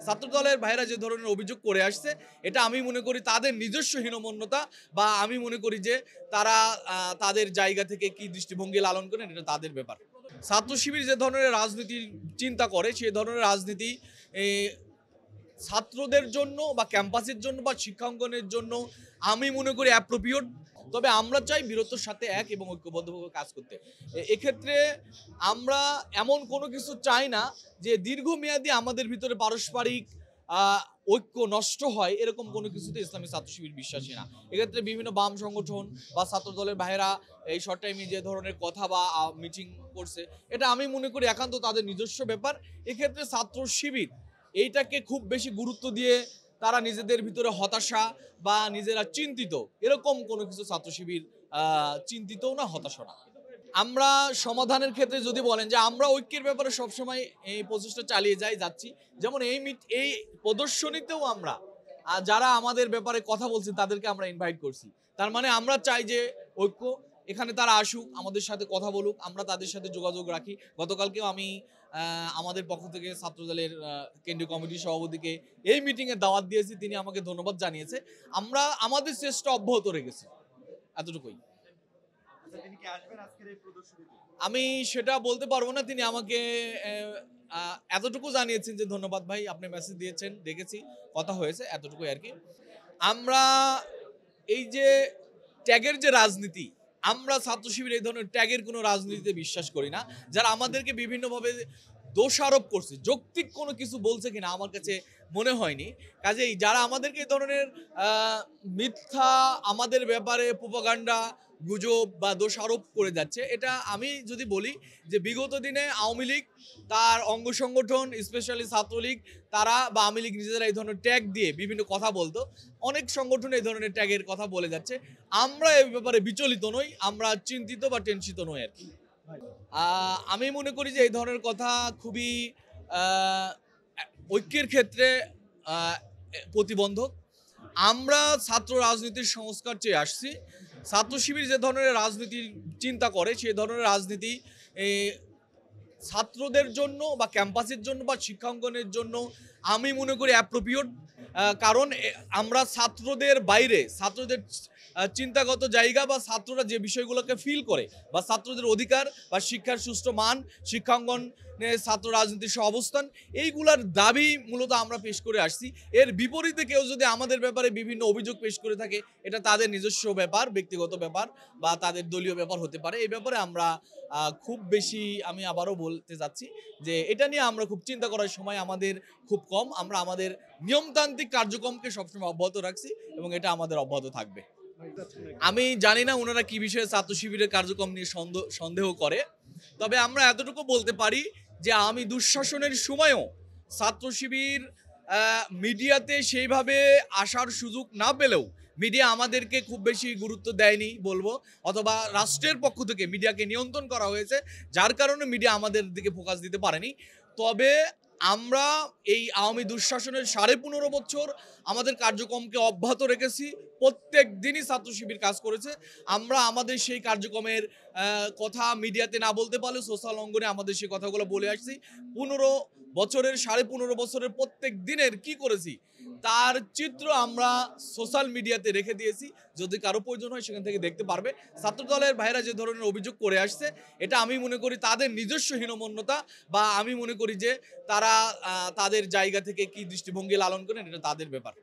ছাত্রদলের ভাইরা যে ধরনের অভিযোগ করে আসছে, এটা আমি মনে করি তাদের নিজস্ব হীনমন্যতা, বা আমি মনে করি যে তারা তাদের জায়গা থেকে কি দৃষ্টিভঙ্গি লালন করেন, এটা তাদের ব্যাপার। ছাত্র শিবির যে ধরনের রাজনীতি চিন্তা করে, সেই ধরনের রাজনীতি ছাত্রদের জন্য বা ক্যাম্পাসের জন্য বা শিক্ষাঙ্গনের জন্য আমি মনে করি অ্যাপ্রোপ্রিয়েট। তবে আমরা চাই বীরত্বের সাথে এক এবং ঐক্যবদ্ধভাবে কাজ করতে। এক্ষেত্রে আমরা এমন কোনো কিছু চাই না যে দীর্ঘমেয়াদী আমাদের ভিতরে পারস্পরিক ঐক্য নষ্ট হয়, এরকম কোনো কিছুতে ইসলামী ছাত্র শিবির বিশ্বাসী না। এক্ষেত্রে বিভিন্ন বাম সংগঠন বা ছাত্র দলের ভাইয়েরা এই শর্ট টাইমে যে ধরনের কথা বা মিটিং করছে, এটা আমি মনে করি একান্ত তাদের নিজস্ব ব্যাপার। এক্ষেত্রে ছাত্র শিবির এইটাকে খুব বেশি গুরুত্ব দিয়ে তারা নিজেদের ভিতরে হতাশা বা নিজেরা চিন্তিত, এরকম কোনো কিছু ছাত্র শিবির চিন্তিতও না, হতাশা না। আমরা সমাধানের ক্ষেত্রে যদি বলেন যে আমরা ঐক্যের ব্যাপারে সবসময় এই প্রচেষ্টা চালিয়ে যাচ্ছি। যেমন এই প্রদর্শনীতেও আমরা যারা আমাদের ব্যাপারে কথা বলছে তাদেরকে আমরা ইনভাইট করছি। তার মানে আমরা চাই যে ঐক্য, এখানে তারা আসুক, আমাদের সাথে কথা বলুক, আমরা তাদের সাথে যোগাযোগ রাখি। গতকালকেও আমি আমাদের পক্ষ থেকে ছাত্রদলের কেন্দ্রীয় কমিটির সভাপতিকে এই মিটিংয়ে দাওয়াত দিয়েছি, তিনি আমাকে ধন্যবাদ জানিয়েছে। আমরা আমাদের চেষ্টা অব্যাহত রেখেছি, এতটুকুই। আমি সেটা বলতে পারবো না, তিনি আমাকে এতটুকু জানিয়েছেন যে ধন্যবাদ ভাই, আপনি মেসেজ দিয়েছেন, দেখেছি, কথা হয়েছে, এতটুকুই আর কি। আমরা এই যে ট্যাগের যে রাজনীতি, আমরা ছাত্র শিবির এই ধরনের ট্যাগের কোনো রাজনীতিতে বিশ্বাস করি না। যারা আমাদেরকে বিভিন্নভাবে দোষারোপ করছে, যৌক্তিক কোনো কিছু বলছে কিনা আমার কাছে মনে হয়নি। কাজেই যারা আমাদেরকে এই ধরনের মিথ্যা আমাদের ব্যাপারে প্রোপাগান্ডা, গুজব বা দোষারোপ করে যাচ্ছে, এটা আমি যদি বলি যে বিগত দিনে আওয়ামী লীগ, তার অঙ্গ সংগঠন, স্পেশালি ছাত্রলীগ, তারা বা আওয়ামী লীগ নিজেরা এই ধরনের ট্যাগ দিয়ে বিভিন্ন কথা বলতো। অনেক সংগঠন এই ধরনের ট্যাগের কথা বলে যাচ্ছে। আমরা এই ব্যাপারে বিচলিত নই, আমরা চিন্তিত বা টেনশিত নই আর কি। আমি মনে করি যে এই ধরনের কথা খুবই ঐক্যের ক্ষেত্রে প্রতিবন্ধক। আমরা ছাত্র রাজনীতির সংস্কার চেয়ে আসছি। ছাত্র শিবির যে ধরনের রাজনীতির চিন্তা করে, সেই ধরনের রাজনীতি ছাত্রদের জন্য বা ক্যাম্পাসের জন্য বা শিক্ষাঙ্গনের জন্য আমি মনে করি অ্যাপ্রোপ্রিয়েট। কারণ আমরা ছাত্রদের বাইরে, ছাত্রদের চিন্তাগত জায়গা বা ছাত্ররা যে বিষয়গুলোকে ফিল করে, বা ছাত্রদের অধিকার বা শিক্ষার সুষ্ঠু মান, শিক্ষাঙ্গনে ছাত্র রাজনীতির অবস্থান, এইগুলার দাবি মূলত আমরা পেশ করে আসছি। এর বিপরীতে কেউ যদি আমাদের ব্যাপারে বিভিন্ন অভিযোগ পেশ করে থাকে, এটা তাদের নিজস্ব ব্যাপার, ব্যক্তিগত ব্যাপার বা তাদের দলীয় ব্যাপার হতে পারে। এই ব্যাপারে আমরা খুব বেশি, আমি আবারও বলতে যাচ্ছি যে এটা নিয়ে আমরা খুব চিন্তা করার সময় আমাদের খুব কম। আমরা আমাদের নিয়মতান্ত্রিক কার্যক্রমকে সবসময় অব্যাহত রাখছি এবং এটা আমাদের অব্যাহত থাকবে। আমি জানি না ওনারা কি বিষয়ে ছাত্র শিবিরের কার্যক্রম নিয়ে সন্দেহ করে, তবে আমরা এতটুকু বলতে পারি যে আমি দুঃশাসনের সময়ও ছাত্র শিবির মিডিয়াতে সেইভাবে আসার সুযোগ না পেলেও, মিডিয়া আমাদেরকে খুব বেশি গুরুত্ব দেয়নি বলবো, অথবা রাষ্ট্রের পক্ষ থেকে মিডিয়াকে নিয়ন্ত্রণ করা হয়েছে, যার কারণে মিডিয়া আমাদের দিকে ফোকাস দিতে পারেনি। তবে আমরা এই আওয়ামী দুঃশাসনের 15.5 বছর আমাদের কার্যক্রমকে অব্যাহত রেখেছি। প্রত্যেক দিনই ছাত্র শিবির কাজ করেছে। আমরা আমাদের সেই কার্যক্রমের কথা মিডিয়াতে না বলতে পারলে সোশ্যাল অঙ্গনে আমাদের সেই কথাগুলো বলে আসছি। 15.5 বছরের প্রত্যেক দিনের কি করেছি তার চিত্র আমরা সোশ্যাল মিডিয়াতে রেখে দিয়েছি। যদি কারো প্রয়োজন হয় সেখান থেকে দেখতে পারবে। ছাত্রদলের ভাইরা যে ধরনের অভিযোগ করে আসছে, এটা আমি মনে করি তাদের নিজস্ব হীনমন্যতা, বা আমি মনে করি যে তারা তাদের জায়গা থেকে কি দৃষ্টিভঙ্গি লালন করেন, এটা তাদের ব্যাপার।